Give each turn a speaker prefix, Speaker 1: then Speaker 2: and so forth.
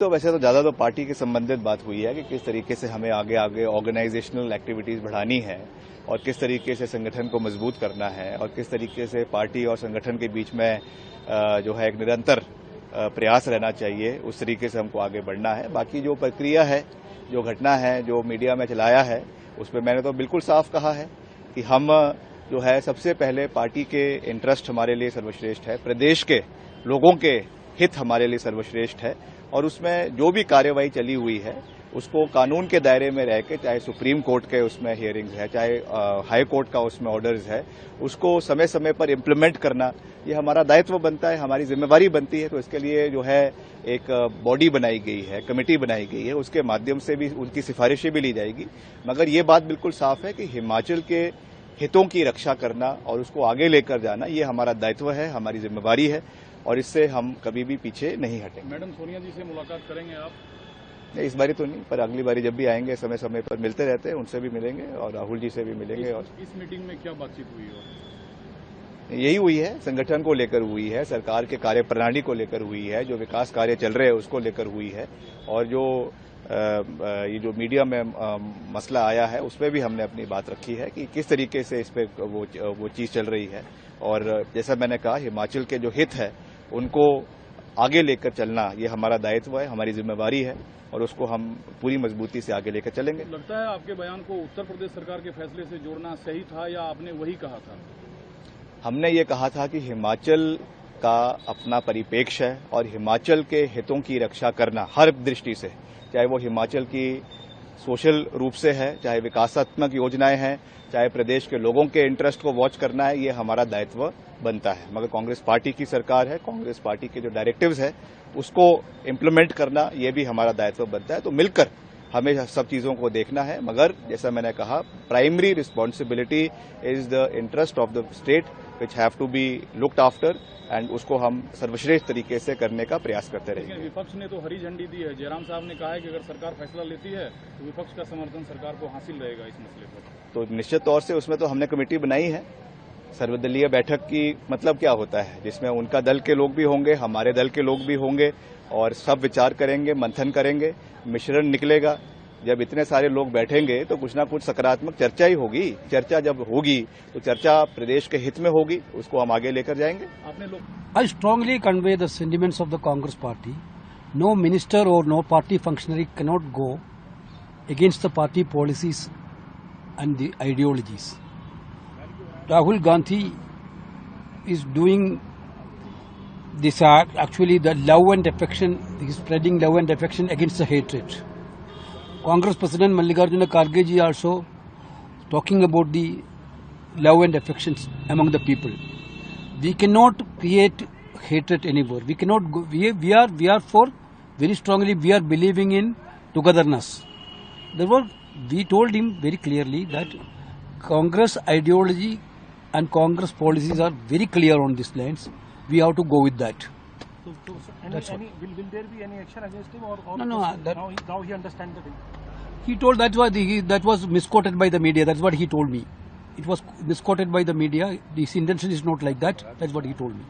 Speaker 1: तो वैसे तो ज्यादा तो पार्टी के संबंधित बात हुई है कि किस तरीके से हमें आगे आगे ऑर्गेनाइजेशनल एक्टिविटीज बढ़ानी है और किस तरीके से संगठन को मजबूत करना है और किस तरीके से पार्टी और संगठन के बीच में जो है एक निरंतर प्रयास रहना चाहिए, उस तरीके से हमको आगे बढ़ना है। बाकी जो प्रक्रिया है, जो घटना है, जो मीडिया में चलाया है, उसमें मैंने तो बिल्कुल साफ कहा है कि हम जो है सबसे पहले पार्टी के इंटरेस्ट हमारे लिए सर्वश्रेष्ठ है, प्रदेश के लोगों के हित हमारे लिए सर्वश्रेष्ठ है और उसमें जो भी कार्यवाही चली हुई है उसको कानून के दायरे में रह के, चाहे सुप्रीम कोर्ट के उसमें हियरिंग्स है, चाहे हाई कोर्ट का उसमें ऑर्डर्स है, उसको समय समय पर इम्प्लीमेंट करना ये हमारा दायित्व बनता है, हमारी जिम्मेवारी बनती है। तो इसके लिए जो है एक बॉडी बनाई गई है, कमेटी बनाई गई है, उसके माध्यम से भी उनकी सिफारिशें भी ली जाएगी। मगर ये बात बिल्कुल साफ है कि हिमाचल के हितों की रक्षा करना और उसको आगे लेकर जाना ये हमारा दायित्व है, हमारी जिम्मेवारी है और इससे हम कभी भी पीछे नहीं हटेंगे।
Speaker 2: मैडम सोनिया जी से मुलाकात करेंगे आप?
Speaker 1: इस बारी तो नहीं, पर अगली बारी जब भी आएंगे समय समय पर मिलते रहते हैं, उनसे भी मिलेंगे और राहुल जी से भी मिलेंगे। और
Speaker 2: इस मीटिंग में क्या बातचीत हुई हो?
Speaker 1: यही हुई है, संगठन को लेकर हुई है, सरकार के कार्यप्रणाली को लेकर हुई है, जो विकास कार्य चल रहे हैं उसको लेकर हुई है और जो ये जो मीडिया में मसला आया है उसमें भी हमने अपनी बात रखी है कि किस तरीके से इस पे वो चीज चल रही है। और जैसा मैंने कहा, हिमाचल के जो हित है उनको आगे लेकर चलना ये हमारा दायित्व है, हमारी जिम्मेवारी है और उसको हम पूरी मजबूती से आगे लेकर चलेंगे।
Speaker 2: लगता है आपके बयान को उत्तर प्रदेश सरकार के फैसले से जोड़ना सही था या आपने वही कहा था?
Speaker 1: हमने ये कहा था कि हिमाचल का अपना परिप्रेक्ष्य है और हिमाचल के हितों की रक्षा करना हर दृष्टि से, चाहे वो हिमाचल की सोशल रूप से है, चाहे विकासात्मक योजनाएं हैं, चाहे प्रदेश के लोगों के इंटरेस्ट को वॉच करना है, ये हमारा दायित्व बनता है। मगर कांग्रेस पार्टी की सरकार है, कांग्रेस पार्टी के जो डायरेक्टिव्स है उसको इम्प्लीमेंट करना ये भी हमारा दायित्व बनता है। तो मिलकर हमें सब चीजों को देखना है, मगर जैसा मैंने कहा, primary responsibility is the interest of the state which have to be looked after and उसको हम सर्वश्रेष्ठ तरीके से करने का प्रयास करते रहेंगे।
Speaker 2: विपक्ष ने तो हरी झंडी दी है, जयराम साहब ने कहा है कि अगर सरकार फैसला लेती है तो विपक्ष का समर्थन सरकार को हासिल रहेगा इस मसले पर।
Speaker 1: तो निश्चित तौर से उसमें तो हमने कमेटी बनाई है, सर्वदलीय बैठक की मतलब क्या होता है, जिसमें उनका दल के लोग भी होंगे, हमारे दल के लोग भी होंगे और सब विचार करेंगे, मंथन करेंगे, मिश्रण निकलेगा। जब इतने सारे लोग बैठेंगे तो कुछ ना कुछ सकारात्मक चर्चा ही होगी। चर्चा जब होगी तो चर्चा प्रदेश के हित में होगी, उसको हम आगे लेकर जाएंगे।
Speaker 3: I strongly convey the sentiments of the Congress party. No minister or no party functionary cannot go against the party policies and the ideologies. Rahul Gandhi is doing this actually the love and affection, he is spreading love and affection against the hatred. Congress President Mallikarjuna Kharge ji also talking about the love and affections among the people. We cannot create hatred anymore. We cannot go, we are for very strongly, we are believing in togetherness. Therefore, we told him very clearly that Congress ideology and Congress policies are very clear on these lines. We have to go with that.
Speaker 4: Will there be any action against him or
Speaker 3: No,
Speaker 4: now he understands the thing?
Speaker 3: He told that was misquoted by the media. That's what he told me. It was misquoted by the media. His intention is not like that. That's what he told me.